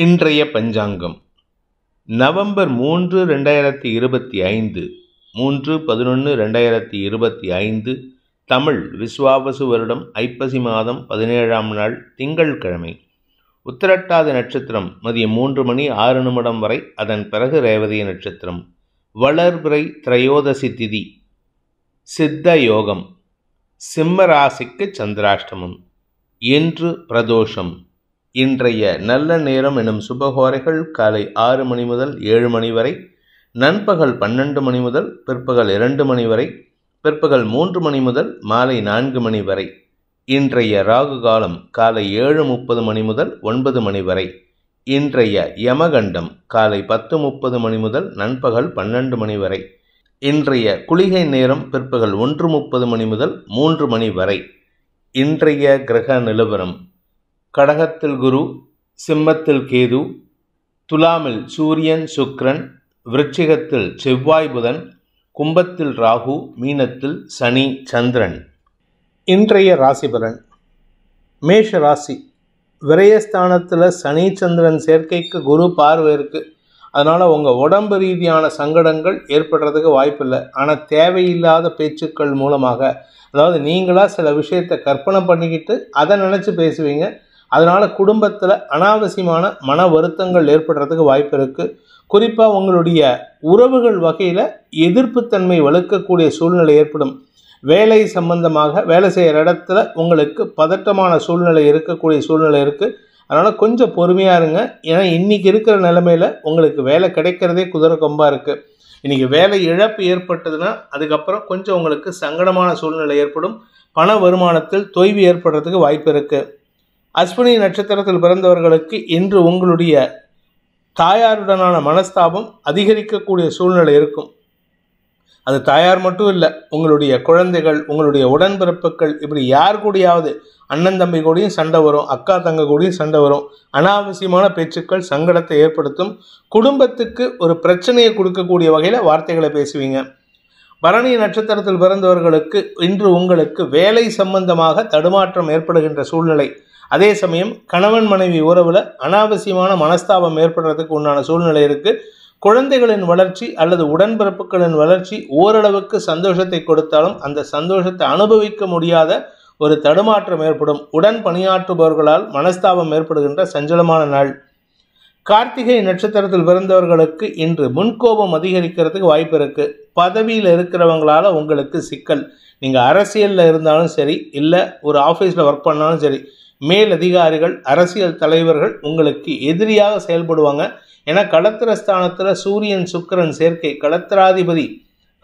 இன்றைய பஞ்சாங்கம் நவம்பர் 3, 2025 3/11/2025 தமிழ் விஸ்வாவசு வருடம் ஐப்பசி மாதம் 17ஆம் நாள் திங்கட்கிழமை. உத்திரட்டாதி நட்சத்திரம் மதியம் 3 மணி 6 நிமிடம் வரை, அதன் பிறகு ரேவதி நட்சத்திரம். வளர்பிறை திரையோதசி திதி. சித்த யோகம். சிம்ம ராசிக்கு சந்திராஷ்டமம். இன்று பிரதோஷம். இன்றைய நல்ல நேரம் எனும் சுபகோரைகள் காலை 6 மணி முதல் 7 மணி வரை, நண்பகல் 12 மணி முதல் பிற்பகல் 2 மணி வரை, பிற்பகல் 3 மணி முதல் மாலை 4 மணி வரை. இன்றைய ராகு காலம் காலை 7:30 மணி முதல் 9 மணி வரை. இன்றைய யமகண்டம் காலை 10:30 மணி முதல் நண்பகல் 12 மணி வரை. இன்றைய குளிகை நேரம் பிற்பகல் 1:30 மணி முதல் 3 மணி வரை. இன்றைய கிரக நிலவரம்: கடகத்தில் குரு, சிம்மத்தில் கேது, துலாமில் சூரியன் சுக்கிரன், விருச்சிகத்தில் செவ்வாய் புதன், கும்பத்தில் ராகு, மீனத்தில் சனி சந்திரன். இன்றைய ராசிபலன்: மேஷ ராசி. விரயஸ்தானத்தில் சனி சந்திரன் சேர்க்கைக்கு குரு பார்வை இருக்குது. அதனால் உங்கள் உடம்பு ரீதியான சங்கடங்கள் ஏற்படுறதுக்கு வாய்ப்பில்லை. ஆனால் தேவையில்லாத பேச்சுக்கள் மூலமாக, அதாவது நீங்களாக சில விஷயத்தை கற்பனை பண்ணிக்கிட்டு அதை நினச்சி பேசுவீங்க. அதனால் குடும்பத்தில் அனாவசியமான மன வருத்தங்கள் ஏற்படுறதுக்கு வாய்ப்பு இருக்குது. குறிப்பாக உங்களுடைய உறவுகள் வகையில் எதிர்ப்புத்தன்மை வலுக்கக்கூடிய சூழ்நிலை ஏற்படும். வேலை சம்பந்தமாக வேலை செய்கிற இடத்துல உங்களுக்கு பதட்டமான சூழ்நிலை இருக்கக்கூடிய சூழ்நிலை இருக்குது. அதனால் கொஞ்சம் பொறுமையாக இருங்க. ஏன்னா இன்றைக்கி இருக்கிற நிலைமையில் உங்களுக்கு வேலை கிடைக்கிறதே குதிரை கொம்பாக இருக்குது. இன்றைக்கி வேலை இழப்பு ஏற்பட்டதுன்னா அதுக்கப்புறம் கொஞ்சம் உங்களுக்கு சங்கடமான சூழ்நிலை ஏற்படும். பண வருமானத்தில் தொய்வு ஏற்படுறதுக்கு வாய்ப்பு இருக்குது. அஸ்வினி நட்சத்திரத்தில் பிறந்தவர்களுக்கு இன்று உங்களுடைய தாயாருடனான மனஸ்தாபம் அதிகரிக்கக்கூடிய சூழ்நிலை இருக்கும். அது தாயார் மட்டும் இல்லை, உங்களுடைய குழந்தைகள், உங்களுடைய உடன்பிறப்புகள், இப்படி யார் கூடயாவது அண்ணன் தம்பி கூடயும் சண்டை வரும், அக்கா தங்க கூடயும் சண்டை வரும். அனாவசியமான பேச்சுக்கள் சங்கடத்தை ஏற்படுத்தும். குடும்பத்துக்கு ஒரு பிரச்சனையை கொடுக்கக்கூடிய வகையில் வார்த்தைகளை பேசுவீங்க. பரணி நட்சத்திரத்தில் பிறந்தவர்களுக்கு இன்று உங்களுக்கு வேலை சம்பந்தமாக தடுமாற்றம் ஏற்படுகின்ற சூழ்நிலை. அதே சமயம் கணவன் மனைவி உறவில் அனாவசியமான மனஸ்தாபம் ஏற்படுறதுக்கு உண்டான சூழ்நிலை இருக்குது. குழந்தைகளின் வளர்ச்சி அல்லது உடன்பிறப்புகளின் வளர்ச்சி ஓரளவுக்கு சந்தோஷத்தை கொடுத்தாலும் அந்த சந்தோஷத்தை அனுபவிக்க முடியாத ஒரு தடுமாற்றம் ஏற்படும். உடன் பணியாற்றுபவர்களால் மனஸ்தாபம் ஏற்படுகின்ற சஞ்சலமான நாள். கார்த்திகை நட்சத்திரத்தில் பிறந்தவர்களுக்கு இன்று முன்கோபம் அதிகரிக்கிறதுக்கு வாய்ப்பு இருக்குது. பதவியில் இருக்கிறவங்களால உங்களுக்கு சிக்கல். நீங்கள் அரசியலில் இருந்தாலும் சரி, இல்லை ஒரு ஆஃபீஸில் ஒர்க் பண்ணாலும் சரி, மேல் அதிகாரிகள், அரசியல் தலைவர்கள் உங்களுக்கு எதிரியாக செயல்படுவாங்க. ஏன்னா களத்திர ஸ்தானத்தில் சூரியன் சுக்கிரன் சேர்க்கை. களத்திராதிபதி,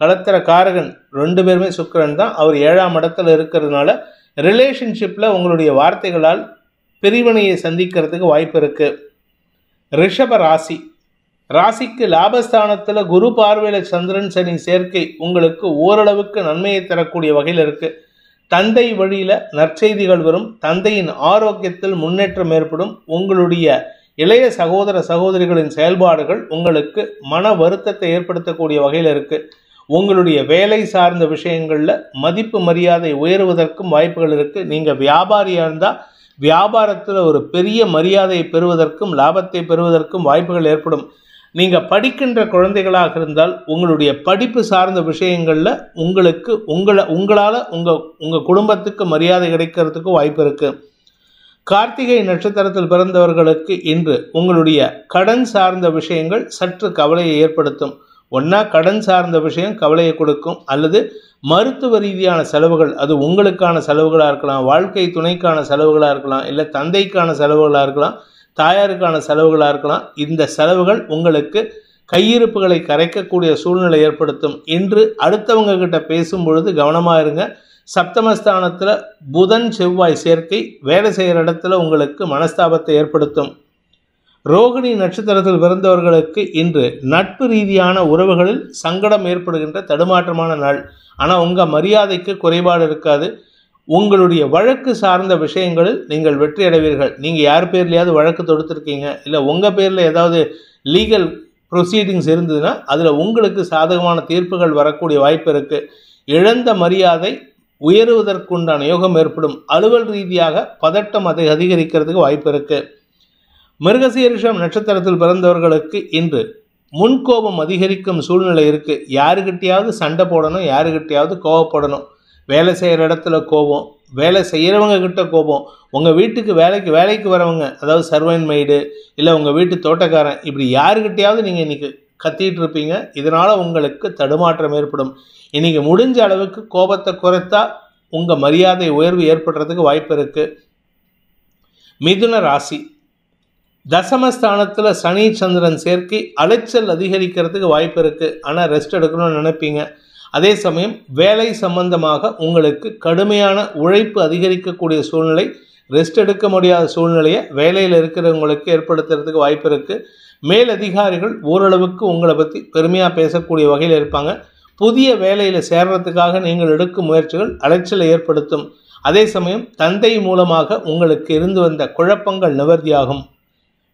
களத்திர காரகன் 2 பேருமே சுக்கிரன் தான். அவர் 7ஆம் இடத்துல இருக்கிறதுனால ரிலேஷன்ஷிப்பில் உங்களுடைய வார்த்தைகளால் பிரிவினையை சந்திக்கிறதுக்கு வாய்ப்பு இருக்குது. ரிஷப ராசி. ராசிக்கு லாபஸ்தானத்தில் குரு பார்வையில் சந்திரன் சனி சேர்க்கை உங்களுக்கு ஓரளவுக்கு நன்மையை தரக்கூடிய வகையில் இருக்குது. தந்தை வழியில் நற்செய்திகள் வரும். தந்தையின் ஆரோக்கியத்தில் முன்னேற்றம் ஏற்படும். உங்களுடைய இளைய சகோதர சகோதரிகளின் செயல்பாடுகள் உங்களுக்கு மன வருத்தத்தை ஏற்படுத்தக்கூடிய வகையில் இருக்குது. உங்களுடைய வேலை சார்ந்த விஷயங்களில் மதிப்பு மரியாதை உயருவதற்கும் வாய்ப்புகள் இருக்குது. நீங்கள் வியாபாரியாக இருந்தால் வியாபாரத்தில் ஒரு பெரிய மரியாதையை பெறுவதற்கும் லாபத்தை பெறுவதற்கும் வாய்ப்புகள் ஏற்படும். நீங்கள் படிக்கின்ற குழந்தைகளாக இருந்தால் உங்களுடைய படிப்பு சார்ந்த விஷயங்களில் உங்களுக்கு உங்களால் உங்கள் குடும்பத்துக்கு மரியாதை கிடைக்கிறதுக்கு வாய்ப்பு இருக்குது. கார்த்திகை நட்சத்திரத்தில் பிறந்தவர்களுக்கு இன்று உங்களுடைய கடன் சார்ந்த விஷயங்கள் சற்று கவலையை ஏற்படுத்தும். ஒன்றா கடன் சார்ந்த விஷயம் கவலையை கொடுக்கும், அல்லது மருத்துவ ரீதியான செலவுகள், அது உங்களுக்கான செலவுகளாக இருக்கலாம், வாழ்க்கை துணைக்கான செலவுகளாக இருக்கலாம், இல்லை தந்தைக்கான செலவுகளாக இருக்கலாம், தாயாருக்கான செலவுகளாக இருக்கலாம். இந்த செலவுகள் உங்களுக்கு கையிருப்புகளை கரைக்கக்கூடிய சூழ்நிலை ஏற்படுத்தும். இன்று அடுத்தவங்க கிட்ட பேசும் பொழுது கவனமாக இருங்க. சப்தமஸ்தானத்தில் புதன் செவ்வாய் சேர்க்கை வேலை செய்கிற இடத்துல உங்களுக்கு மனஸ்தாபத்தை ஏற்படுத்தும். ரோகிணி நட்சத்திரத்தில் பிறந்தவர்களுக்கு இன்று நட்பு ரீதியான உறவுகளில் சங்கடம் ஏற்படுகின்ற தடுமாற்றமான நாள். ஆனால் உங்கள் மரியாதைக்கு குறைபாடு இருக்காது. உங்களுடைய வழக்கு சார்ந்த விஷயங்களில் நீங்கள் வெற்றி அடைவீர்கள். நீங்கள் யார் பேர்லையாவது வழக்கு தொடுத்துருக்கீங்க, இல்லை உங்கள் பேரில் ஏதாவது லீகல் ப்ரொசீடிங்ஸ் இருந்ததுன்னா அதில் உங்களுக்கு சாதகமான தீர்ப்புகள் வரக்கூடிய வாய்ப்பு இருக்குது. இழந்த மரியாதை உயருவதற்குண்டான யோகம் ஏற்படும். அலுவல் ரீதியாக பதட்டம் அதை அதிகரிக்கிறதுக்கு வாய்ப்பு இருக்குது. மிருகசீரிஷம் நட்சத்திரத்தில் பிறந்தவர்களுக்கு இன்று முன்கோபம் அதிகரிக்கும் சூழ்நிலை இருக்குது. யாருக்கிட்டையாவது சண்டை போடணும், யாருக்கிட்டையாவது கோபப்படணும். வேலை செய்கிற இடத்துல கோபம், வேலை செய்கிறவங்க கிட்ட கோபம், உங்கள் வீட்டுக்கு வேலைக்கு வரவங்க, அதாவது சர்வன் மெய்டு இல்லை உங்கள் வீட்டு தோட்டக்காரன், இப்படி யாருக்கிட்டையாவது நீங்கள் இன்றைக்கி கத்திட்டு இருப்பீங்க. இதனால் உங்களுக்கு தடுமாற்றம் ஏற்படும். இன்றைக்கி முடிஞ்ச அளவுக்கு கோபத்தை குறைத்தா உங்கள் மரியாதை உயர்வு ஏற்படுறதுக்கு வாய்ப்பு இருக்குது. மிதுன ராசி, தசமஸ்தானத்தில் சனி சந்திரன் சேர்க்கை அலைச்சல் அதிகரிக்கிறதுக்கு வாய்ப்பு இருக்குது. ஆனால் ரெஸ்ட் எடுக்கணும்னு நினைப்பீங்க. அதே சமயம் வேலை சம்பந்தமாக உங்களுக்கு கடுமையான உழைப்பு அதிகரிக்கக்கூடிய சூழ்நிலை, ரெஸ்ட் எடுக்க முடியாத சூழ்நிலையை வேலையில் இருக்கிறவங்களுக்கு ஏற்படுத்துறதுக்கு வாய்ப்பு இருக்குது. மேலதிகாரிகள் ஓரளவுக்கு உங்களை பற்றி பெருமையாக பேசக்கூடிய வகையில் இருப்பாங்க. புதிய வேலையில் சேர்றதுக்காக நீங்கள் எடுக்கும் முயற்சிகள் அலைச்சலை ஏற்படுத்தும். அதே சமயம் தந்தை மூலமாக உங்களுக்கு இருந்து வந்த குழப்பங்கள் நிவர்த்தியாகும்.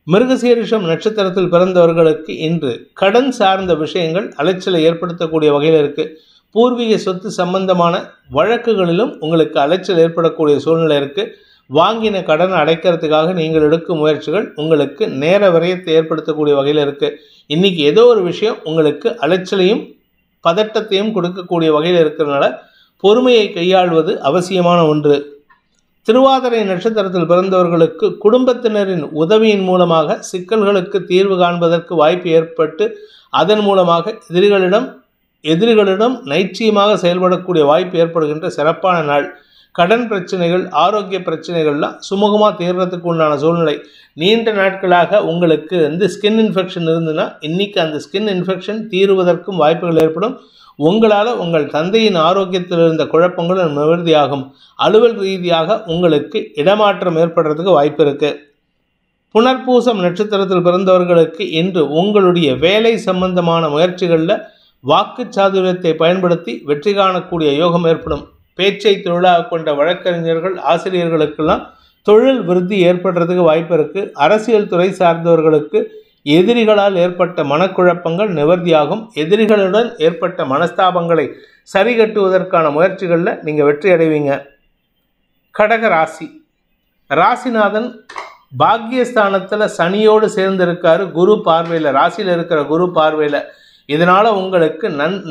மிருகசீரிஷம் நட்சத்திரத்தில் பிறந்தவர்களுக்கு இன்று கடன் சார்ந்த விஷயங்கள் அலைச்சலை ஏற்படுத்தக்கூடிய வகையில் இருக்குது. பூர்வீக சொத்து சம்பந்தமான வழக்குகளிலும் உங்களுக்கு அலைச்சல் ஏற்படக்கூடிய சூழ்நிலை இருக்குது. வாங்கின கடனை அடைக்கிறதுக்காக நீங்கள் எடுக்கும் முயற்சிகள் உங்களுக்கு நேர விரயத்தை ஏற்படுத்தக்கூடிய வகையில் இருக்குது. இன்றைக்கி ஏதோ ஒரு விஷயம் உங்களுக்கு அலைச்சலையும் பதட்டத்தையும் கொடுக்கக்கூடிய வகையில் இருக்கிறதுனால பொறுமையை கையாள்வது அவசியமான ஒன்று. திருவாதிரை நட்சத்திரத்தில் பிறந்தவர்களுக்கு குடும்பத்தினரின் உதவியின் மூலமாக சிக்கல்களுக்கு தீர்வு காண்பதற்கு வாய்ப்பு ஏற்பட்டு அதன் மூலமாக எதிரிகளிடம் நைச்சியமாக செயல்படக்கூடிய வாய்ப்பு ஏற்படுகின்ற சிறப்பான நாள். கடன் பிரச்சனைகள், ஆரோக்கிய பிரச்சனைகள்லாம் சுமூகமாக தீர்றதுக்கு உண்டான சூழ்நிலை. நீண்ட நாட்களாக உங்களுக்கு ஸ்கின் இன்ஃபெக்ஷன் இருந்ததுன்னா இன்றைக்கி அந்த ஸ்கின் இன்ஃபெக்ஷன் தீருவதற்கும் வாய்ப்புகள் ஏற்படும். உங்களால் உங்கள் தந்தையின் ஆரோக்கியத்தில் இருந்த குழப்பங்கள் நிவர்த்தியாகும். அலுவல் ரீதியாக உங்களுக்கு இடமாற்றம் ஏற்படுறதுக்கு வாய்ப்பு இருக்குது. புனர்பூசம் நட்சத்திரத்தில் பிறந்தவர்களுக்கு இன்று உங்களுடைய வேலை சம்பந்தமான முயற்சிகளில் வாக்கு சாதுரியத்தை பயன்படுத்தி வெற்றி காணக்கூடிய யோகம் ஏற்படும். பேச்சை தொழிலாக கொண்ட வழக்கறிஞர்கள், ஆசிரியர்களுக்கெல்லாம் தொழில் விருத்தி ஏற்படுறதுக்கு வாய்ப்பு இருக்குது. அரசியல் துறை சார்ந்தவர்களுக்கு எதிரிகளால் ஏற்பட்ட மனக்குழப்பங்கள் நிவர்த்தியாகும். எதிரிகளுடன் ஏற்பட்ட மனஸ்தாபங்களை சரி கட்டுவதற்கான முயற்சிகளில் நீங்கள் வெற்றி அடைவீங்க. கடக ராசி, ராசிநாதன் பாக்கியஸ்தானத்தில் சனியோடு சேர்ந்திருக்காரு. குரு பார்வையில், ராசியில் இருக்கிற குரு பார்வையில். இதனால் உங்களுக்கு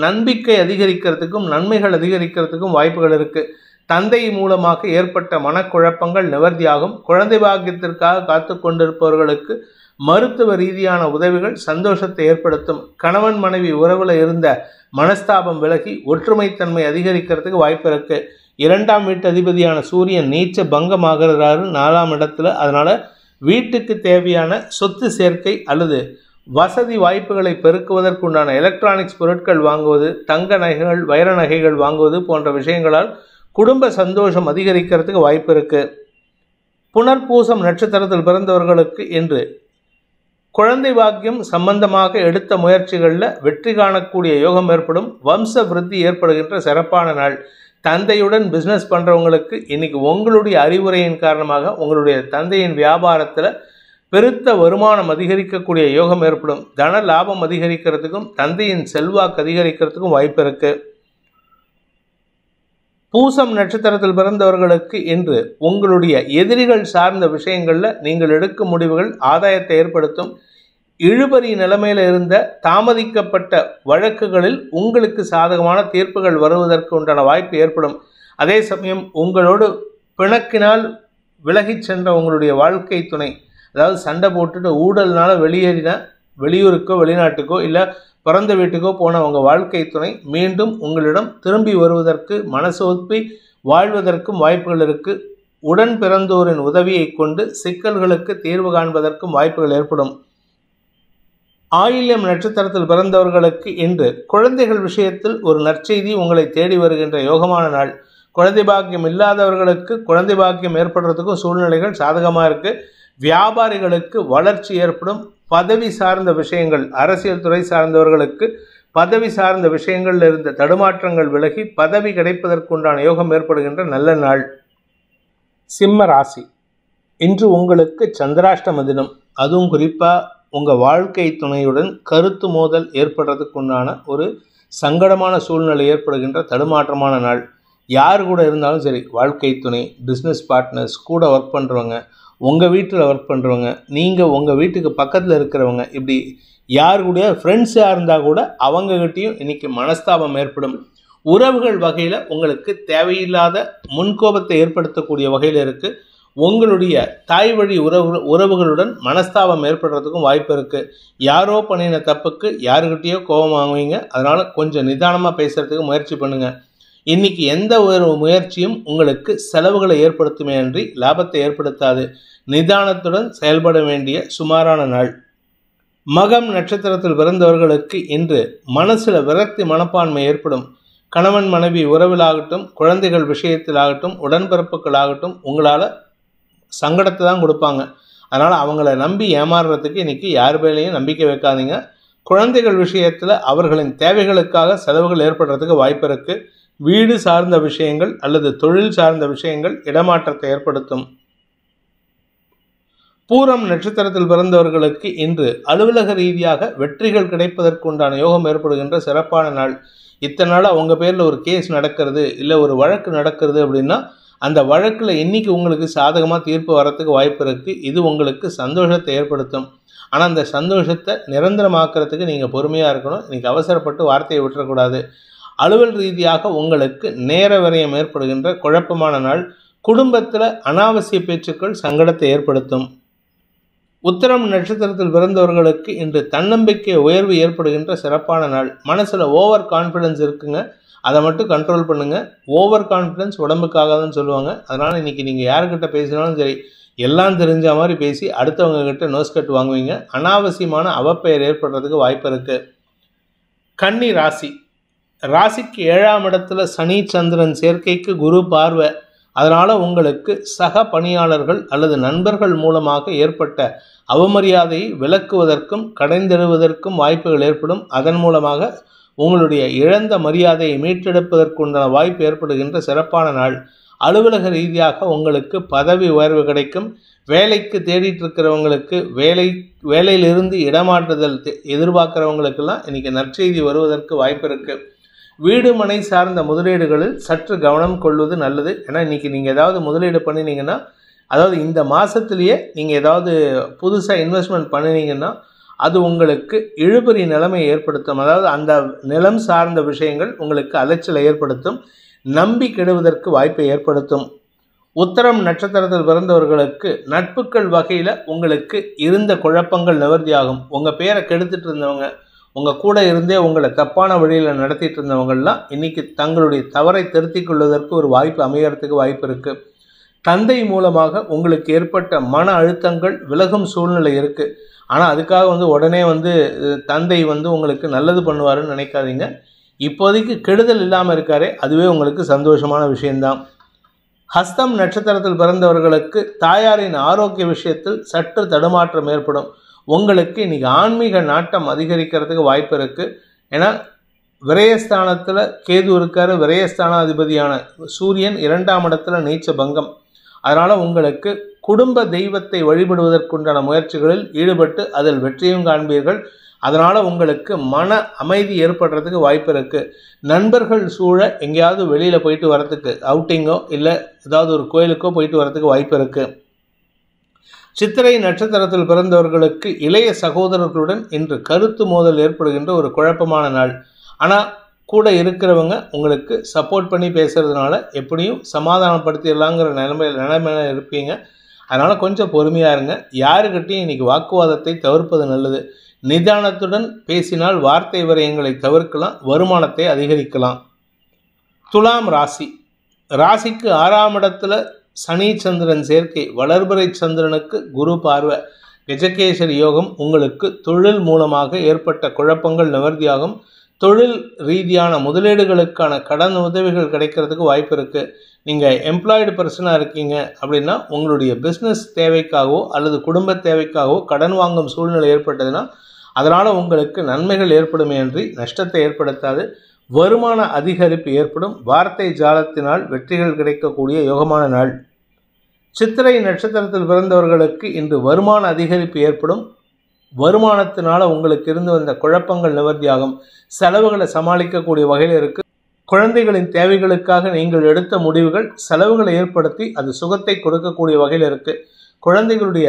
நம்பிக்கை அதிகரிக்கிறதுக்கும் நன்மைகள் அதிகரிக்கிறதுக்கும் வாய்ப்புகள் இருக்குது. தந்தை மூலமாக ஏற்பட்ட மனக்குழப்பங்கள் நிவர்த்தியாகும். குழந்தை பாக்கியத்திற்காக காத்து கொண்டிருப்பவர்களுக்கு மருத்துவ ரீதியான உதவிகள் சந்தோஷத்தை ஏற்படுத்தும். கணவன் மனைவி உறவில் இருந்த மனஸ்தாபம் விலகி ஒற்றுமைத்தன்மை அதிகரிக்கிறதுக்கு வாய்ப்பு இருக்குது. 2ஆம் வீட்டு அதிபதியான சூரியன் நீச்ச பங்கமாகிறாரு 4ஆம் இடத்துல. அதனால் வீட்டுக்கு தேவையான சொத்து சேர்க்கை அல்லது வசதி வாய்ப்புகளை பெருக்குவதற்குண்டான எலக்ட்ரானிக்ஸ் பொருட்கள் வாங்குவது, தங்க நகைகள், வைர நகைகள் வாங்குவது போன்ற விஷயங்களால் குடும்ப சந்தோஷம் அதிகரிக்கிறதுக்கு வாய்ப்பு இருக்குது. புனர்பூசம் நட்சத்திரத்தில் பிறந்தவர்களுக்கு இன்று குழந்தை பாக்கியம் சம்பந்தமாக எடுத்த முயற்சிகளில் வெற்றி காணக்கூடிய யோகம் ஏற்படும். வம்ச விருத்தி ஏற்படுகின்ற சிறப்பான நாள். தந்தையுடன் பிஸ்னஸ் பண்ணுறவங்களுக்கு இன்றைக்கி உங்களுடைய அறிவுரையின் காரணமாக உங்களுடைய தந்தையின் வியாபாரத்தில் பெருத்த வருமானம் அதிகரிக்கக்கூடிய யோகம் ஏற்படும். தன லாபம் அதிகரிக்கிறதுக்கும் தந்தையின் செல்வாக்கு அதிகரிக்கிறதுக்கும் வாய்ப்பு இருக்குது. பூசம் நட்சத்திரத்தில் பிறந்தவர்களுக்கு இன்று உங்களுடைய எதிரிகள் சார்ந்த விஷயங்களில் நீங்கள் எடுக்கும் முடிவுகள் ஆதாயத்தை ஏற்படுத்தும். இழுபறி நிலைமையில் இருந்த தாமதிக்கப்பட்ட வழக்குகளில் உங்களுக்கு சாதகமான தீர்ப்புகள் வருவதற்கு உண்டான வாய்ப்பு ஏற்படும். அதே சமயம் உங்களோடு பிணக்கினால் விலகிச் சென்ற உங்களுடைய வாழ்க்கை துணை, அதாவது சண்டை போட்டுட்டு ஊழல்னால வெளியேறின வெளியூருக்கோ வெளிநாட்டுக்கோ இல்லை பிறந்த வீட்டுக்கோ போன உங்கள் வாழ்க்கை துணை மீண்டும் உங்களிடம் திரும்பி வருவதற்கு மனசொப்பி வாழ்வதற்கும் வாய்ப்புகள் இருக்குது. உடன் பிறந்தோரின் உதவியை கொண்டு சிக்கல்களுக்கு தீர்வு காண்பதற்கும் வாய்ப்புகள் ஏற்படும். ஆயில்யம் நட்சத்திரத்தில் பிறந்தவர்களுக்கு இன்று குழந்தைகள் விஷயத்தில் ஒரு நற்செய்தி உங்களை தேடி வருகின்ற யோகமான நாள். குழந்தை பாக்கியம் இல்லாதவர்களுக்கு குழந்தை பாக்கியம் ஏற்படுறதுக்கும் சூழ்நிலைகள் சாதகமாக இருக்குது. வியாபாரிகளுக்கு வளர்ச்சி ஏற்படும். பதவி சார்ந்த விஷயங்கள், அரசியல் துறை சார்ந்தவர்களுக்கு பதவி சார்ந்த விஷயங்களில் இருந்த தடுமாற்றங்கள் விலகி பதவி கிடைப்பதற்குண்டான யோகம் ஏற்படுகின்ற நல்ல நாள். சிம்ம ராசி, இன்று உங்களுக்கு சந்திராஷ்டம தினம். அதுவும் குறிப்பாக உங்கள் வாழ்க்கை துணையுடன் கருத்து மோதல் ஏற்படுறதுக்குண்டான ஒரு சங்கடமான சூழ்நிலை ஏற்படுகின்ற தடுமாற்றமான நாள். யார் கூட இருந்தாலும் சரி, வாழ்க்கை துணை, பிஸ்னஸ் பார்ட்னர்ஸ், கூட ஒர்க் பண்ணுறவங்க, உங்கள் வீட்டில் ஒர்க் பண்ணுறவங்க, நீங்கள் உங்கள் வீட்டுக்கு பக்கத்தில் இருக்கிறவங்க, இப்படி யார் கூட ஃப்ரெண்ட்ஸாக இருந்தால் கூட அவங்ககிட்டையும் இன்றைக்கி மனஸ்தாபம் ஏற்படும். உறவுகள் வகையில் உங்களுக்கு தேவையில்லாத முன்கோபத்தை ஏற்படுத்தக்கூடிய வகையில் இருக்குது. உங்களுடைய தாய் வழி உறவுகளுடன் மனஸ்தாபம் ஏற்படுறதுக்கும் வாய்ப்பு இருக்குது. யாரோ பண்ணின தப்புக்கு யாருக்கிட்டேயோ கோபம் வாங்குவீங்க. அதனால் கொஞ்சம் நிதானமாக பேசுகிறதுக்கு முயற்சி பண்ணுங்கள். இன்றைக்கி எந்த ஒரு முயற்சியும் உங்களுக்கு செலவுகளை ஏற்படுத்துமே அன்றி லாபத்தை ஏற்படுத்தாது. நிதானத்துடன் செயல்பட வேண்டிய சுமாரான நாள். மகம் நட்சத்திரத்தில் பிறந்தவர்களுக்கு இன்று மனசில் விரக்தி மனப்பான்மை ஏற்படும். கணவன் மனைவி உறவிலாகட்டும், குழந்தைகள் விஷயத்திலாகட்டும், உடன்பிறப்புகளாகட்டும் உங்களால் சங்கடத்தை தான் கொடுப்பாங்க. அதனால் அவங்கள நம்பி ஏமாறுறதுக்கு இன்றைக்கி யார் மேலேயும் நம்பிக்கை வைக்காதீங்க. குழந்தைகள் விஷயத்தில் அவர்களின் தேவைகளுக்காக செலவுகள் ஏற்படுறதுக்கு வாய்ப்பு இருக்குது. வீடு சார்ந்த விஷயங்கள் அல்லது தொழில் சார்ந்த விஷயங்கள் இடமாற்றத்தை ஏற்படுத்தும். பூரம் நட்சத்திரத்தில் பிறந்தவர்களுக்கு இன்று அலுவலக ரீதியாக வெற்றிகள் கிடைப்பதற்குண்டான யோகம் ஏற்படுகின்ற சிறப்பான நாள். இத்தனை நாள் உங்கள் பேரில் ஒரு கேஸ் நடக்கிறது, இல்லை ஒரு வழக்கு நடக்கிறது அப்படின்னா அந்த வழக்கில் இன்றைக்கி உங்களுக்கு சாதகமாக தீர்ப்பு வரத்துக்கு வாய்ப்பு இருக்குது. இது உங்களுக்கு சந்தோஷத்தை ஏற்படுத்தும். ஆனால் அந்த சந்தோஷத்தை நிரந்தரமாக்குறதுக்கு நீங்கள் பொறுமையாக இருக்கணும். இன்றைக்கி அவசரப்பட்டு வார்த்தையை விட்டுறக்கூடாது. அலுவல் ரீதியாக உங்களுக்கு நேர விரயம் ஏற்படுகின்ற குழப்பமான நாள். குடும்பத்தில் அனாவசிய பேச்சுக்கள் சங்கடத்தை ஏற்படுத்தும். உத்திரம் நட்சத்திரத்தில் பிறந்தவர்களுக்கு இன்று தன்னம்பிக்கை உயர்வு ஏற்படுகின்ற சிறப்பான நாள். மனசில் ஓவர் கான்ஃபிடென்ஸ் இருக்குங்க, அதை மட்டும் கண்ட்ரோல் பண்ணுங்கள். ஓவர் கான்ஃபிடென்ஸ் உடம்புக்காகதான் சொல்லுவாங்க. அதனால் இன்றைக்கி நீங்கள் யாருக்கிட்ட பேசினாலும் சரி, எல்லாம் தெரிஞ்ச மாதிரி பேசி அடுத்தவங்க கிட்ட நோஸ்கட் வாங்குவீங்க. அனாவசியமான அவப்பெயர் ஏற்படுறதுக்கு வாய்ப்பு இருக்குது. கன்னி ராசி. ராசிக்கு 7ஆம் இடத்துல சனி சந்திரன் சேர்க்கைக்கு குரு பார்வை. அதனால் உங்களுக்கு சக பணியாளர்கள் அல்லது நண்பர்கள் மூலமாக ஏற்பட்ட அவமரியாதையை விலக்குவதற்கும் கடைந்தெழுவதற்கும் வாய்ப்புகள் ஏற்படும். அதன் மூலமாக உங்களுடைய இழந்த மரியாதையை மீட்டெடுப்பதற்குண்டான வாய்ப்பு ஏற்படுகின்ற சிறப்பான நாள். அலுவலக ரீதியாக உங்களுக்கு பதவி உயர்வு கிடைக்கும். வேலைக்கு தேடிட்டு இருக்கிறவங்களுக்கு வேலையிலிருந்து இடமாற்றுதல் எதிர்பார்க்குறவங்களுக்கெல்லாம் இன்றைக்கி நற்செய்தி வருவதற்கு வாய்ப்பு இருக்குது. வீடு மனை சார்ந்த முதலீடுகளில் சற்று கவனம் கொள்வது நல்லது. ஏன்னா இன்றைக்கி நீங்கள் ஏதாவது முதலீடு பண்ணினீங்கன்னா, அதாவது இந்த மாதத்துலேயே நீங்கள் ஏதாவது புதுசாக இன்வெஸ்ட்மெண்ட் பண்ணினீங்கன்னா அது உங்களுக்கு இழுபறி நிலைமை ஏற்படுத்தும். அதாவது அந்த நிலம் சார்ந்த விஷயங்கள் உங்களுக்கு அலைச்சலை ஏற்படுத்தும், நம்பி கெடுவதற்கு வாய்ப்பை ஏற்படுத்தும். உத்தரம் நட்சத்திரத்தில் பிறந்தவர்களுக்கு நட்புகள் வகையில் உங்களுக்கு இருந்த குழப்பங்கள் நிவர்த்தியாகும். உங்கள் பேரை கெடுத்துட்டு இருந்தவங்க, உங்கள் கூட இருந்தே உங்களை தப்பான வழியில் நடத்திட்டு இருந்தவங்கள்லாம் இன்றைக்கி தங்களுடைய தவறை திருத்திக் கொள்வதற்கு ஒரு வாய்ப்பு அமையறதுக்கு வாய்ப்பு இருக்குது. தந்தை மூலமாக உங்களுக்கு ஏற்பட்ட மன அழுத்தங்கள் விலகும் சூழ்நிலை இருக்குது. ஆனால் அதுக்காக உடனே தந்தை உங்களுக்கு நல்லது பண்ணுவாருன்னு நினைக்காதீங்க. இப்போதைக்கு கெடுதல் இல்லாமல் இருக்காரே, அதுவே உங்களுக்கு சந்தோஷமான விஷயம்தான். ஹஸ்தம் நட்சத்திரத்தில் பிறந்தவர்களுக்கு தாயாரின் ஆரோக்கிய விஷயத்தில் சற்று தடுமாற்றம் ஏற்படும். உங்களுக்கு இன்றைக்கி ஆன்மீக நாட்டம் அதிகரிக்கிறதுக்கு வாய்ப்பு இருக்குது. ஏன்னா விரயஸ்தானத்தில் கேது இருக்கார். விரயஸ்தானாதிபதியான சூரியன் 2ஆம் இடத்துல நீச்ச பங்கம். அதனால் உங்களுக்கு குடும்ப தெய்வத்தை வழிபடுவதற்குண்டான முயற்சிகளில் ஈடுபட்டு அதில் வெற்றியும் காண்பீர்கள். அதனால் உங்களுக்கு மன அமைதி ஏற்படுறதுக்கு வாய்ப்பு இருக்குது. நண்பர்கள் சூழ எங்கேயாவது வெளியில் போயிட்டு வரத்துக்கு, அவுட்டிங்கோ இல்லை ஏதாவது ஒரு கோயிலுக்கோ போயிட்டு வரத்துக்கு வாய்ப்பு இருக்குது. சித்திரை நட்சத்திரத்தில் பிறந்தவர்களுக்கு இளைய சகோதரர்களுடன் இன்று கருத்து மோதல் ஏற்படுகின்ற ஒரு குழப்பமான நாள். ஆனால் கூட இருக்கிறவங்க உங்களுக்கு சப்போர்ட் பண்ணி பேசுகிறதுனால எப்படியும் சமாதானப்படுத்திடலாங்கிற நிலைமையில இருப்பீங்க. அதனால் கொஞ்சம் பொறுமையாக இருங்க. யாருக்கிட்டையும் இன்றைக்கி வாக்குவாதத்தை தவிர்ப்பது நல்லது. நிதானத்துடன் பேசினால் வார்த்தை விரயங்களை தவிர்க்கலாம், வருமானத்தை அதிகரிக்கலாம். துலாம் ராசி. ராசிக்கு 6ஆம் இடத்துல சனி சந்திரன் சேர்க்கை. வளர்பிறை சந்திரனுக்கு குரு பார்வை. கஜகேசரி யோகம். உங்களுக்கு தொழில் மூலமாக ஏற்பட்ட குழப்பங்கள் நிவர்த்தியாகும். தொழில் ரீதியான முதலீடுகளுக்கான கடன் உதவிகள் கிடைக்கிறதுக்கு வாய்ப்பு இருக்குது. நீங்கள் எம்ப்ளாய்டு பர்சனாக இருக்கீங்க அப்படின்னா உங்களுடைய பிஸ்னஸ் தேவைக்காகவோ அல்லது குடும்ப தேவைக்காகவோ கடன் வாங்கும் சூழ்நிலை ஏற்பட்டதுன்னா அதனால் உங்களுக்கு நன்மைகள் ஏற்படுமே அன்றி நஷ்டத்தை ஏற்படுத்தாது. வருமான அதிகரிப்பு ஏற்படும். வார்த்தை ஜாலத்தினால் வெற்றிகள் கிடைக்கக்கூடிய யோகமான நாள். சித்திரை நட்சத்திரத்தில் பிறந்தவர்களுக்கு இன்று வருமான அதிகரிப்பு ஏற்படும். வருமானத்தினால் உங்களுக்கு இருந்து வந்த குழப்பங்கள் நிவர்த்தியாகும். செலவுகளை சமாளிக்கக்கூடிய வகையில் இருக்குது. குழந்தைகளின் தேவைகளுக்காக நீங்கள் எடுத்த முடிவுகள் செலவுகளை ஏற்படுத்தி அது சுகத்தை கொடுக்கக்கூடிய வகையில் இருக்குது. குழந்தைகளுடைய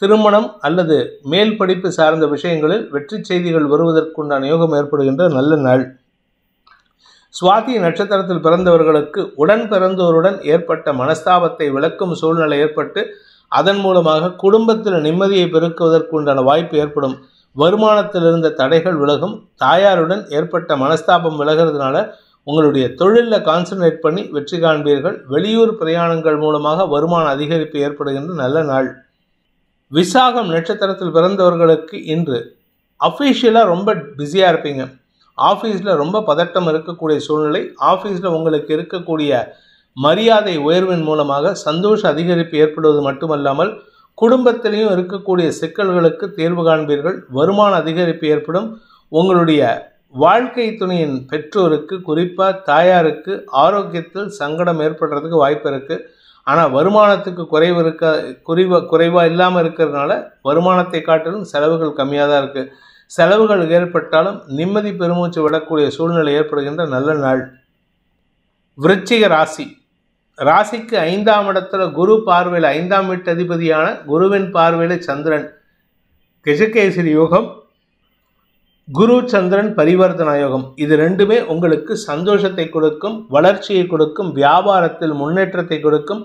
திருமணம் அல்லது மேல் படிப்பு சார்ந்த விஷயங்களில் வெற்றி செய்திகள் வருவதற்குண்டான யோகம் ஏற்படுகின்ற நல்ல நாள். சுவாதி நட்சத்திரத்தில் பிறந்தவர்களுக்கு உடன் பிறந்தோருடன் ஏற்பட்ட மனஸ்தாபத்தை விளக்கும் சூழ்நிலை ஏற்பட்டு அதன் மூலமாக குடும்பத்தில் நிம்மதியை பெருக்குவதற்குண்டான வாய்ப்பு ஏற்படும். வருமானத்தில் இருந்த தடைகள் விலகும். தாயாருடன் ஏற்பட்ட மனஸ்தாபம் விலகிறதுனால உங்களுடைய தொழிலில் கான்சன்ட்ரேட் பண்ணி வெற்றி காண்பீர்கள். வெளியூர் பிரயாணங்கள் மூலமாக வருமான அதிகரிப்பு ஏற்படுகின்ற நல்ல நாள். விசாகம் நட்சத்திரத்தில் பிறந்தவர்களுக்கு இன்று அஃபீஷியலாக ரொம்ப பிஸியாக இருப்பீங்க. ஆஃபீஸில் ரொம்ப பதட்டம் இருக்கக்கூடிய சூழ்நிலை. ஆஃபீஸில் உங்களுக்கு இருக்கக்கூடிய மரியாதை உயர்வின் மூலமாக சந்தோஷ அதிகரிப்பு ஏற்படுவது மட்டுமல்லாமல் குடும்பத்திலையும் இருக்கக்கூடிய சிக்கல்களுக்கு தீர்வு காண்பீர்கள். வருமான அதிகரிப்பு ஏற்படும். உங்களுடைய வாழ்க்கை துணையின் பெற்றோருக்கு, குறிப்பாக தாயாருக்கு ஆரோக்கியத்தில் சங்கடம் ஏற்படுறதுக்கு வாய்ப்பு இருக்குது. ஆனால் வருமானத்துக்கு குறைவாக இல்லாமல் இருக்கிறதுனால வருமானத்தை காட்டிலும் செலவுகள் கம்மியாக தான் இருக்குது. செலவுகள் ஏற்பட்டாலும் நிம்மதி பெருமூச்சு விடக்கூடிய சூழ்நிலை ஏற்படுகின்ற நல்ல நாள். விருச்சிக ராசி. ராசிக்கு 5ஆம் இடத்துல குரு பார்வையில் 5ஆம் வீட்டு அதிபதியான குருவின் பார்வையில் சந்திரன். கஜகேசரி யோகம், குரு சந்திரன் பரிவர்த்தன யோகம். இது ரெண்டுமே உங்களுக்கு சந்தோஷத்தை கொடுக்கும், வளர்ச்சியை கொடுக்கும், வியாபாரத்தில் முன்னேற்றத்தை கொடுக்கும்,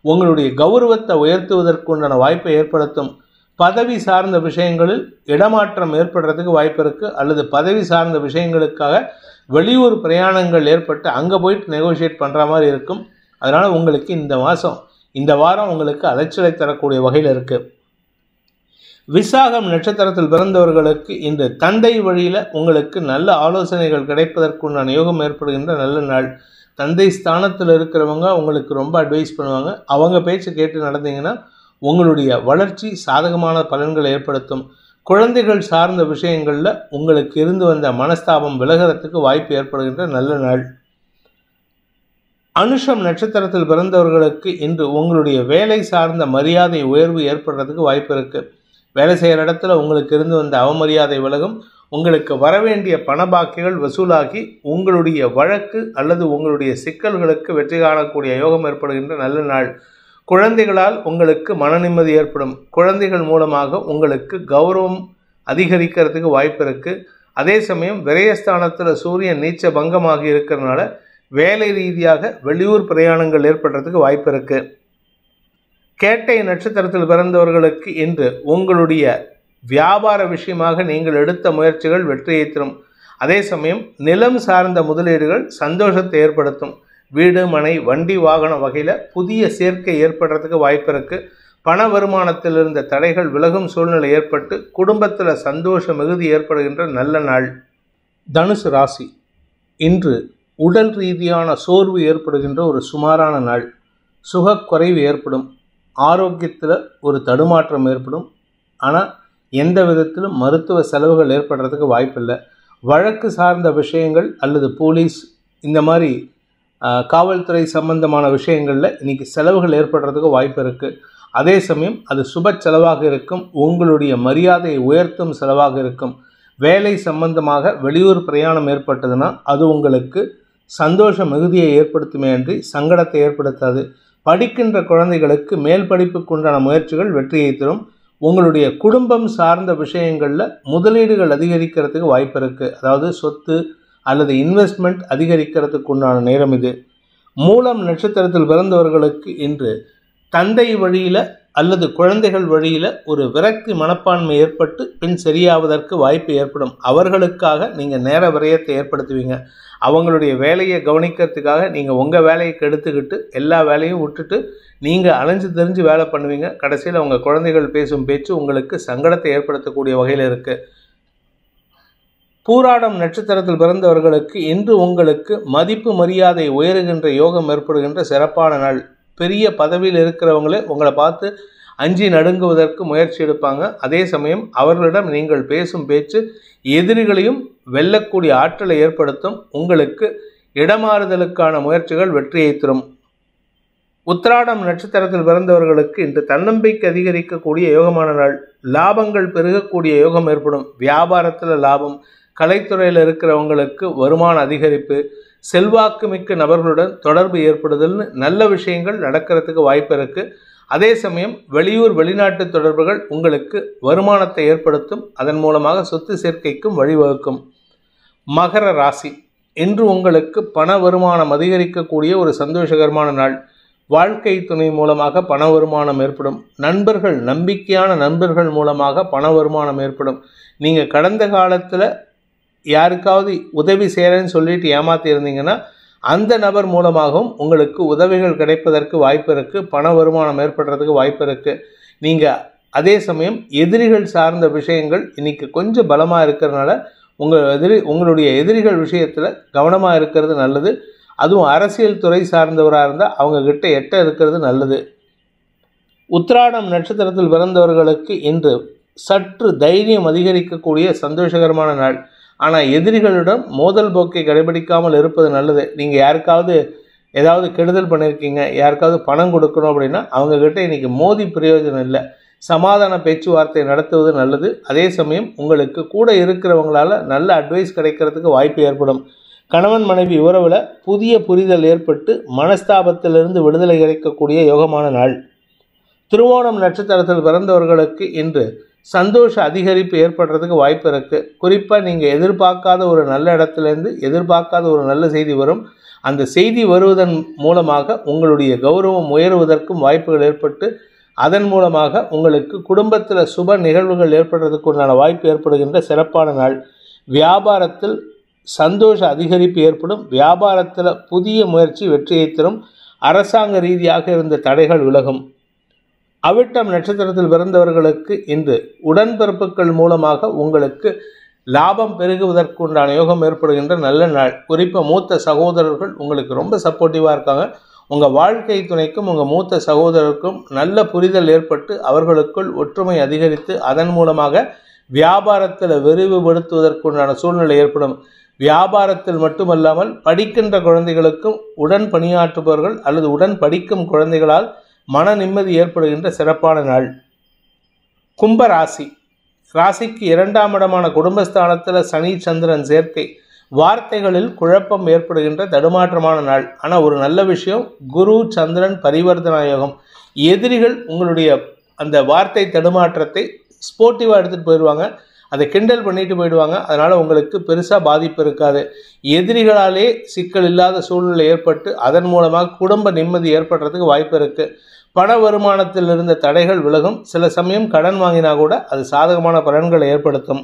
உங்களுடைய கௌரவத்தை உயர்த்துவதற்குண்டான வாய்ப்பை ஏற்படுத்தும். பதவி சார்ந்த விஷயங்களில் இடமாற்றம் ஏற்படுறதுக்கு வாய்ப்பு இருக்குது. அல்லது பதவி சார்ந்த விஷயங்களுக்காக வெளியூர் பிரயாணங்கள் ஏற்பட்டு அங்கே போயிட்டு நெகோஷியேட் பண்ணுற மாதிரி இருக்கும். அதனால் உங்களுக்கு இந்த வாரம் உங்களுக்கு அலைச்சலை தரக்கூடிய வகையில் இருக்குது. விசாகம் நட்சத்திரத்தில் பிறந்தவர்களுக்கு இன்று தந்தை வழியில் உங்களுக்கு நல்ல ஆலோசனைகள் கிடைப்பதற்குண்டான யோகம் ஏற்படுகின்ற நல்ல நாள். தந்தை ஸ்தானத்தில் இருக்கிறவங்க உங்களுக்கு ரொம்ப அட்வைஸ் பண்ணுவாங்க. அவங்க பேச்சு கேட்டு நடந்தீங்கன்னா உங்களுடைய வளர்ச்சி சாதகமான பலன்களை ஏற்படுத்தும். குழந்தைகள் சார்ந்த விஷயங்களில் உங்களுக்கு இருந்து வந்த மனஸ்தாபம் விலகிறதுக்கு வாய்ப்பு ஏற்படுகின்ற நல்ல நாள். அனுஷம் நட்சத்திரத்தில் பிறந்தவர்களுக்கு இன்று உங்களுடைய வேலை சார்ந்த மரியாதை உயர்வு ஏற்படுறதுக்கு வாய்ப்பு இருக்குது. வேலை செய்கிற இடத்துல உங்களுக்கு இருந்து வந்த அவமரியாதை விலகும். உங்களுக்கு வரவேண்டிய பணபாக்கிகள் வசூலாகி உங்களுடைய வழக்கு அல்லது உங்களுடைய சிக்கல்களுக்கு வெற்றி காணக்கூடிய யோகம் ஏற்படுகின்ற நல்ல நாள். குழந்தைகளால் உங்களுக்கு மன நிம்மதி ஏற்படும். குழந்தைகள் மூலமாக உங்களுக்கு கௌரவம் அதிகரிக்கிறதுக்கு வாய்ப்பு இருக்குது. அதே சமயம் விரயஸ்தானத்தில் சூரியன் நீச்ச பங்கமாகி இருக்கிறதுனால வேலை ரீதியாக வெளியூர் பிரயாணங்கள் ஏற்படுறதுக்கு வாய்ப்பு இருக்குது. கேட்டை நட்சத்திரத்தில் பிறந்தவர்களுக்கு இன்று உங்களுடைய வியாபார விஷயமாக நீங்கள் எடுத்த முயற்சிகள் வெற்றியை தரும். அதே சமயம் நிலம் சார்ந்த முதலீடுகள் சந்தோஷத்தை ஏற்படுத்தும். வீடு, மனை, வண்டி, வாகன வகையில் புதிய சேர்க்கை ஏற்படுறதுக்கு வாய்ப்பு இருக்குது. பண வருமானத்தில் இருந்த தடைகள் விலகும் சூழ்நிலை ஏற்பட்டு குடும்பத்தில் சந்தோஷ மிகுதி ஏற்படுகின்ற நல்ல நாள். தனுசு ராசி. இன்று உடல் ரீதியான சோர்வு ஏற்படுகின்ற ஒரு சுமாரான நாள். சுகக்குறைவு ஏற்படும். ஆரோக்கியத்தில் ஒரு தடுமாற்றம் ஏற்படும். ஆனால் எந்த விதத்திலும் மருத்துவ செலவுகள் ஏற்படுறதுக்கு வாய்ப்பில்லை. வழக்கு சார்ந்த விஷயங்கள் அல்லது போலீஸ் இந்த மாதிரி காவல்துறை சம்பந்தமான விஷயங்களில் இன்றைக்கி செலவுகள் ஏற்படுறதுக்கு வாய்ப்பு இருக்குது. அதே சமயம் அது சுப செலவாக இருக்கும். உங்களுடைய மரியாதையை உயர்த்தும் செலவாக இருக்கும். வேலை சம்பந்தமாக வெளியூர் பிரயாணம் ஏற்பட்டதுன்னா அது உங்களுக்கு சந்தோஷ மிகுதியை ஏற்படுத்துமே அன்றி சங்கடத்தை ஏற்படுத்தாது. படிக்கின்ற குழந்தைகளுக்கு மேல் படிப்புக்குண்டான முயற்சிகள் வெற்றியை தரும். உங்களுடைய குடும்பம் சார்ந்த விஷயங்களில் முதலீடுகள் அதிகரிக்கிறதுக்கு வாய்ப்பு இருக்குது. அதாவது சொத்து அல்லது இன்வெஸ்ட்மெண்ட் அதிகரிக்கிறதுக்கு உண்டான நேரம் இது. மூலம் நட்சத்திரத்தில் பிறந்தவர்களுக்கு இன்று தந்தை வழியில் அல்லது குழந்தைகள் வழியில் ஒரு விரக்தி மனப்பான்மை ஏற்பட்டு பின் சரியாவதற்கு வாய்ப்பு ஏற்படும். அவர்களுக்காக நீங்கள் நேர விரயத்தை ஏற்படுத்துவீங்க. அவங்களுடைய வேலையை கவனிக்கிறதுக்காக நீங்கள் உங்கள் வேலையை கெடுத்துக்கிட்டு எல்லா வேலையும் விட்டுட்டு நீங்கள் அலைஞ்சு தெரிஞ்சு வேலை பண்ணுவீங்க. கடைசியில் உங்கள் குழந்தைகள் பேசும் பேச்சு உங்களுக்கு சங்கடத்தை ஏற்படுத்தக்கூடிய வகையில் இருக்குது. பூராடம் நட்சத்திரத்தில் பிறந்தவர்களுக்கு இன்று உங்களுக்கு மதிப்பு மரியாதை உயருகின்ற யோகம் ஏற்படுகின்ற சிறப்பான நாள். பெரிய பதவியில் இருக்கிறவங்களே உங்களை பார்த்து அஞ்சி நடுங்குவதற்கு முயற்சி எடுப்பாங்க. அதே சமயம் அவர்களிடம் நீங்கள் பேசும் பேச்சு எதிரிகளையும் வெல்லக்கூடிய ஆற்றலை ஏற்படுத்தும். உங்களுக்கு இடமாறுதலுக்கான முயற்சிகள் வெற்றியை தரும். உத்திராடம் நட்சத்திரத்தில் பிறந்தவர்களுக்கு இன்று தன்னம்பிக்கை அதிகரிக்கக்கூடிய யோகமான நாள். லாபங்கள் பெருகக்கூடிய யோகம் ஏற்படும். வியாபாரத்தில் லாபம், கலைத்துறையில் இருக்கிறவங்களுக்கு வருமான அதிகரிப்பு, செல்வாக்கு மிக்க நபர்களுடன் தொடர்பு ஏற்படுதல்னு நல்ல விஷயங்கள் நடக்கிறதுக்கு வாய்ப்பு இருக்குது. அதே சமயம் வெளியூர் வெளிநாட்டு தொடர்புகள் உங்களுக்கு வருமானத்தை ஏற்படுத்தும், அதன் மூலமாக சொத்து சேர்க்கைக்கும் வழிவகுக்கும். மகர ராசி, இன்று உங்களுக்கு பண வருமானம் அதிகரிக்கக்கூடிய ஒரு சந்தோஷகரமான நாள். வாழ்க்கை துணை மூலமாக பண வருமானம் ஏற்படும். நண்பர்கள், நம்பிக்கையான நண்பர்கள் மூலமாக பண வருமானம் ஏற்படும். நீங்கள் கடந்த காலத்தில் யாருக்காவது உதவி செய்கிறேன்னு சொல்லிட்டு ஏமாற்றி இருந்தீங்கன்னா அந்த நபர் மூலமாகவும் உங்களுக்கு உதவிகள் கிடைப்பதற்கு வாய்ப்பு இருக்குது, பண வருமானம் ஏற்படுறதுக்கு வாய்ப்பு இருக்குது. நீங்கள் அதே சமயம் எதிரிகள் சார்ந்த விஷயங்கள் இன்றைக்கி கொஞ்சம் பலமாக இருக்கிறதுனால உங்களுடைய எதிரிகள் விஷயத்தில் கவனமாக இருக்கிறது நல்லது. அதுவும் அரசியல் துறை சார்ந்தவராக இருந்தால் அவங்கக்கிட்ட எட்ட இருக்கிறது நல்லது. உத்திராடம் நட்சத்திரத்தில் பிறந்தவர்களுக்கு இன்று சற்று தைரியம் அதிகரிக்கக்கூடிய சந்தோஷகரமான நாள். ஆனால் எதிரிகளிடம் மோதல் போக்கை கடைபிடிக்காமல் இருப்பது நல்லது. நீங்கள் யாருக்காவது ஏதாவது கெடுதல் பண்ணியிருக்கீங்க, யாருக்காவது பணம் கொடுக்கணும் அப்படின்னா அவங்கக்கிட்ட இன்றைக்கி மோதி பிரயோஜனம் இல்லை. சமாதான பேச்சுவார்த்தை நடத்துவது நல்லது. அதே சமயம் உங்களுக்கு கூட இருக்கிறவங்களால் நல்ல அட்வைஸ் கிடைக்கிறதுக்கு வாய்ப்பு ஏற்படும். கணவன் மனைவி உறவில் புதிய புரிதல் ஏற்பட்டு மனஸ்தாபத்திலிருந்து விடுதலை கிடைக்கக்கூடிய யோகமான நாள். திருவோணம் நட்சத்திரத்தில் பிறந்தவர்களுக்கு இன்று சந்தோஷ அதிகரிப்பு ஏற்படுறதுக்கு வாய்ப்பு இருக்குது. குறிப்பாக நீங்கள் எதிர்பார்க்காத ஒரு நல்ல இடத்துலேருந்து எதிர்பார்க்காத ஒரு நல்ல செய்தி வரும். அந்த செய்தி வருவதன் மூலமாக உங்களுடைய கௌரவம் உயருவதற்கும் வாய்ப்புகள் ஏற்பட்டு அதன் மூலமாக உங்களுக்கு குடும்பத்தில் சுப நிகழ்வுகள் ஏற்படுறதுக்கு உண்டான வாய்ப்பு ஏற்படுகின்ற சிறப்பான நாள். வியாபாரத்தில் சந்தோஷ அதிகரிப்பு ஏற்படும். வியாபாரத்தில் புதிய முயற்சி வெற்றியை தரும். அரசாங்க ரீதியாக இருந்த தடைகள் விலகும். அவிட்டம் நட்சத்திரத்தில் பிறந்தவர்களுக்கு இன்று உடன்பிறப்புகள் மூலமாக உங்களுக்கு லாபம் பெருகுவதற்குண்டான யோகம் ஏற்படுகின்ற நல்ல நாள். குறிப்பாக மூத்த சகோதரர்கள் உங்களுக்கு ரொம்ப சப்போர்ட்டிவாக இருக்காங்க. உங்கள் வாழ்க்கை துணைக்கும் உங்கள் மூத்த சகோதரருக்கும் நல்ல புரிதல் ஏற்பட்டு அவர்களுக்குள் ஒற்றுமை அதிகரித்து அதன் மூலமாக வியாபாரத்தில் விரிவுபடுத்துவதற்குண்டான சூழ்நிலை ஏற்படும். வியாபாரத்தில் மட்டுமல்லாமல் படிக்கின்ற குழந்தைகளுக்கும் உடன் பணியாற்றுபவர்கள் அல்லது உடன் படிக்கும் குழந்தைகளால் மன நிம்மதி ஏற்படுகின்ற சிறப்பான நாள். கும்பராசி, ராசிக்கு 2ஆம் இடமான குடும்பஸ்தானத்தில் சனி சந்திரன் சேர்க்கை. வார்த்தைகளில் குழப்பம் ஏற்படுகின்ற தடுமாற்றமான நாள். ஆனால் ஒரு நல்ல விஷயம், குரு சந்திரன் பரிவர்த்தனா யோகம். எதிரிகள் உங்களுடைய அந்த வார்த்தை தடுமாற்றத்தை ஸ்போர்ட்டிவாக எடுத்துகிட்டு போயிடுவாங்க, அதை கிண்டல் பண்ணிட்டு போயிடுவாங்க. அதனால் உங்களுக்கு பெருசாக பாதிப்பு இருக்காது. எதிரிகளாலே சிக்கல் இல்லாத சூழ்நிலை ஏற்பட்டு அதன் மூலமாக குடும்ப நிம்மதி ஏற்படுறதுக்கு வாய்ப்பு இருக்குது. பண வருமானத்தில் இருந்த தடைகள் விலகும். சில சமயம் கடன் வாங்கினா கூட அது சாதகமான பலன்களை ஏற்படுத்தும்.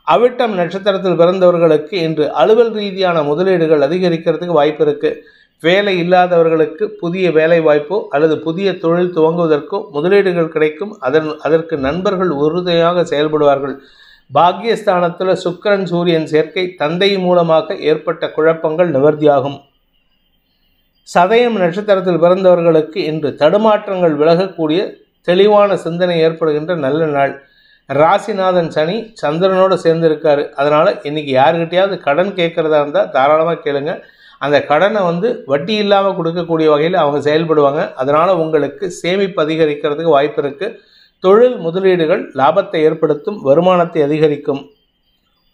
அவிட்டம் நட்சத்திரத்தில் பிறந்தவர்களுக்கு இன்று அலுவல் ரீதியான முதலீடுகள் அதிகரிக்கிறதுக்கு வாய்ப்பு இருக்குது. வேலை இல்லாதவர்களுக்கு புதிய வேலை வாய்ப்போ அல்லது புதிய தொழில் துவங்குவதற்கோ முதலீடுகள் கிடைக்கும். அதற்கு நண்பர்கள் உறுதியாக செயல்படுவார்கள். பாக்கியஸ்தானத்தில் சுக்கிரன் சூரியன் சேர்க்கை. தந்தை மூலமாக ஏற்பட்ட குழப்பங்கள் நிவர்த்தியாகும். சதயம் நட்சத்திரத்தில் பிறந்தவர்களுக்கு இன்று தடுமாற்றங்கள் விலகக்கூடிய தெளிவான சிந்தனை ஏற்படுகின்ற நல்ல நாள். ராசிநாதன் சனி சந்திரனோடு சேர்ந்திருக்காரு. அதனால் இன்றைக்கி யாருக்கிட்டையாவது கடன் கேட்குறதா இருந்தால் தாராளமாக கேளுங்க. அந்த கடனை வட்டி இல்லாமல் கொடுக்கக்கூடிய வகையில் அவங்க செயல்படுவாங்க. அதனால் உங்களுக்கு சேமிப்பு அதிகரிக்கிறதுக்கு வாய்ப்பு இருக்குது. தொழில் முதலீடுகள் லாபத்தை ஏற்படுத்தும், வருமானத்தை அதிகரிக்கும்.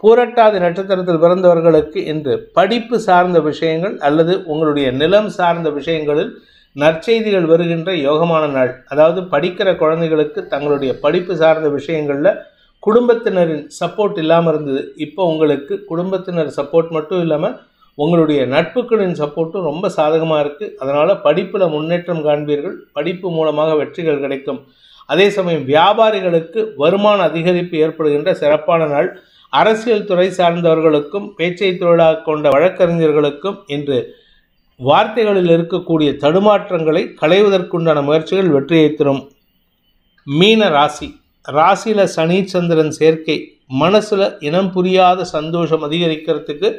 பூரட்டாதி நட்சத்திரத்தில் பிறந்தவர்களுக்கு இன்று படிப்பு சார்ந்த விஷயங்கள் அல்லது உங்களுடைய நிலம் சார்ந்த விஷயங்களில் நற்செய்திகள் வருகின்ற யோகமான நாள். அதாவது படிக்கிற குழந்தைகளுக்கு தங்களுடைய படிப்பு சார்ந்த விஷயங்களில் குடும்பத்தினரின் சப்போர்ட் இல்லாமல் இருந்தது. இப்போ உங்களுக்கு குடும்பத்தினர் சப்போர்ட் மட்டும் இல்லாமல் உங்களுடைய நட்புகளின் சப்போர்ட்டும் ரொம்ப சாதகமாக இருக்குது. அதனால் படிப்பில் முன்னேற்றம் காண்பீர்கள். படிப்பு மூலமாக வெற்றிகள் கிடைக்கும். அதே சமயம் வியாபாரிகளுக்கு வருமான அதிகரிப்பு ஏற்படுகின்ற சிறப்பான நாள். அரசியல் துறை சார்ந்தவர்களுக்கும் பேச்சை தொழிலாக கொண்ட வழக்கறிஞர்களுக்கும் இன்று வார்த்தைகளில் இருக்கக்கூடிய தடுமாற்றங்களை களைவதற்குண்டான முயற்சிகள் வெற்றியை தரும். மீன ராசி, ராசியில் சனி சந்திரன் சேர்க்கை. மனசில் இனம் புரியாத சந்தோஷம் அதிகரிக்கிறதுக்கு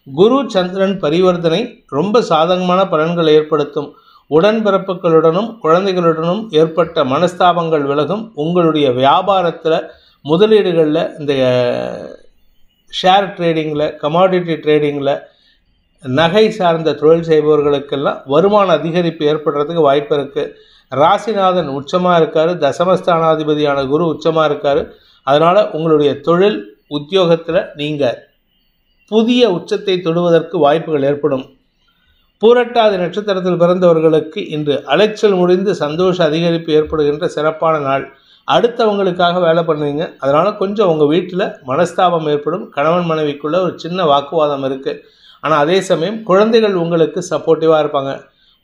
குரு சந்திரன் பரிவர்த்தனை ரொம்ப சாதகமான பலன்களை ஏற்படுத்தும். உடன்பிறப்புகளுடனும் குழந்தைகளுடனும் ஏற்பட்ட மனஸ்தாபங்கள் விலகும். உங்களுடைய வியாபாரத்தில் முதலீடுகளில் இந்த ஷேர் ட்ரேடிங்கில், கமாடிட்டி ட்ரேடிங்கில், நகை சார்ந்த தொழில் செய்பவர்களுக்கெல்லாம் வருமான அதிகரிப்பு ஏற்படுறதுக்கு வாய்ப்பு இருக்குது. ராசிநாதன் உச்சமாக இருக்கார். தசமஸ்தானாதிபதியான குரு உச்சமாக இருக்கார். அதனால் உங்களுடைய தொழில் உத்தியோகத்தில் நீங்கள் புதிய உச்சத்தை தொடுவதற்கு வாய்ப்புகள் ஏற்படும். பூரட்டாதி நட்சத்திரத்தில் பிறந்தவர்களுக்கு இன்று அலைச்சல் முடிந்து சந்தோஷ அதிகரிப்பு ஏற்படுகின்ற சிறப்பான நாள். அடுத்தவங்களுக்காக வேலை பண்ணுவீங்க, அதனால் கொஞ்சம் உங்கள் வீட்டில் மனஸ்தாபம் ஏற்படும். கணவன் மனைவிக்குள்ளே ஒரு சின்ன வாக்குவாதம் இருக்குது. ஆனால் அதே சமயம் குழந்தைகள் உங்களுக்கு சப்போர்ட்டிவாக இருப்பாங்க.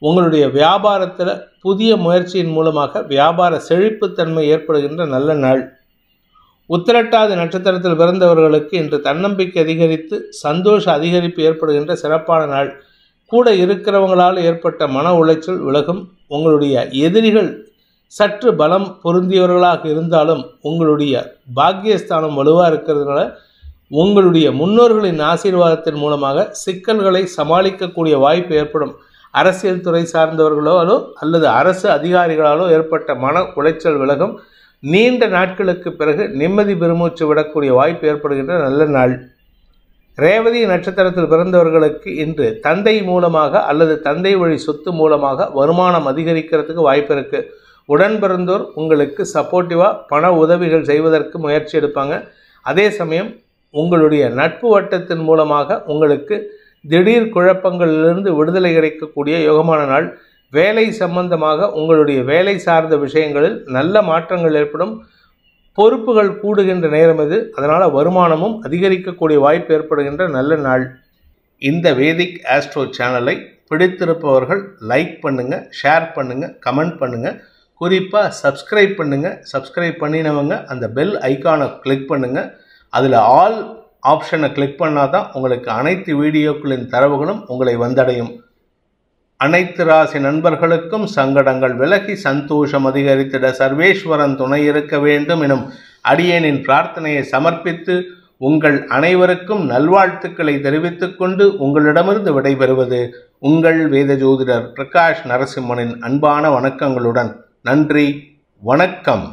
உங்களுடைய வியாபாரத்தில் புதிய முயற்சியின் மூலமாக வியாபார செழிப்புத்தன்மை ஏற்படுகின்ற நல்ல நாள். உத்திரட்டாதி நட்சத்திரத்தில் பிறந்தவர்களுக்கு இன்று தன்னம்பிக்கை அதிகரித்து சந்தோஷ அதிகரிப்பு ஏற்படுகின்ற சிறப்பான நாள். கூட இருக்கிறவங்களால் ஏற்பட்ட மன உளைச்சல் விலகும். உங்களுடைய எதிரிகள் சற்று பலம் பொருந்தியவர்களாக இருந்தாலும் உங்களுடைய பாக்கியஸ்தானம் வலுவாக இருக்கிறதுனால உங்களுடைய முன்னோர்களின் ஆசீர்வாதத்தின் மூலமாக சிக்கல்களை சமாளிக்கக்கூடிய வாய்ப்பு ஏற்படும். அரசியல் துறை சார்ந்தவர்களாலோ அல்லது அரசு அதிகாரிகளாலோ ஏற்பட்ட மன உளைச்சல் விலகும். நீண்ட நாட்களுக்கு பிறகு நிம்மதி பெருமூச்சு விடக்கூடிய வாய்ப்பு ஏற்படுகின்ற நல்ல நாள். ரேவதி நட்சத்திரத்தில் பிறந்தவர்களுக்கு இன்று தந்தை மூலமாக அல்லது தந்தை வழி சொத்து மூலமாக வருமானம் அதிகரிக்கிறதுக்கு வாய்ப்பு இருக்குது. உடன் பிறந்தோர் உங்களுக்கு சப்போர்ட்டிவாக பண உதவிகள் செய்வதற்கு முயற்சி எடுப்பாங்க. அதே சமயம் உங்களுடைய நட்பு வட்டத்தின் மூலமாக உங்களுக்கு திடீர் குழப்பங்களிலிருந்து விடுதலை கிடைக்கக்கூடிய யோகமான நாள். வேலை சம்பந்தமாக உங்களுடைய வேலை சார்ந்த விஷயங்களில் நல்ல மாற்றங்கள் ஏற்படும். பொறுப்புகள் கூடுகின்ற நேரம் இது, அதனால் வருமானமும் அதிகரிக்கக்கூடிய வாய்ப்பு ஏற்படுகின்ற நல்ல நாள். இந்த வேதிக் ஆஸ்ட்ரோ சேனலை பிடித்திருப்பவர்கள் லைக் பண்ணுங்கள், ஷேர் பண்ணுங்கள், கமெண்ட் பண்ணுங்கள். குறிப்பாக சப்ஸ்கிரைப் பண்ணுங்கள். சப்ஸ்கிரைப் பண்ணினவங்க அந்த பெல் ஐக்கானை கிளிக் பண்ணுங்கள். அதில் ஆல் ஆப்ஷனை கிளிக் பண்ணால் தான் உங்களுக்கு அனைத்து வீடியோக்களின் தரவுகளும் உங்களை வந்தடையும். அனைத்து ராசி நண்பர்களுக்கும் சங்கடங்கள் விலகி சந்தோஷம் அதிகரித்திட சர்வேஸ்வரன் துணை இருக்க வேண்டும் எனும் அடியேனின் பிரார்த்தனையை சமர்ப்பித்து உங்கள் அனைவருக்கும் நல்வாழ்த்துக்களை தெரிவித்துக் கொண்டு உங்களிடமிருந்து விடைபெறுவது உங்கள் வேத ஜோதிடர் பிரகாஷ் நரசிம்மனின் அன்பான வணக்கங்களுடன். நன்றி, வணக்கம்.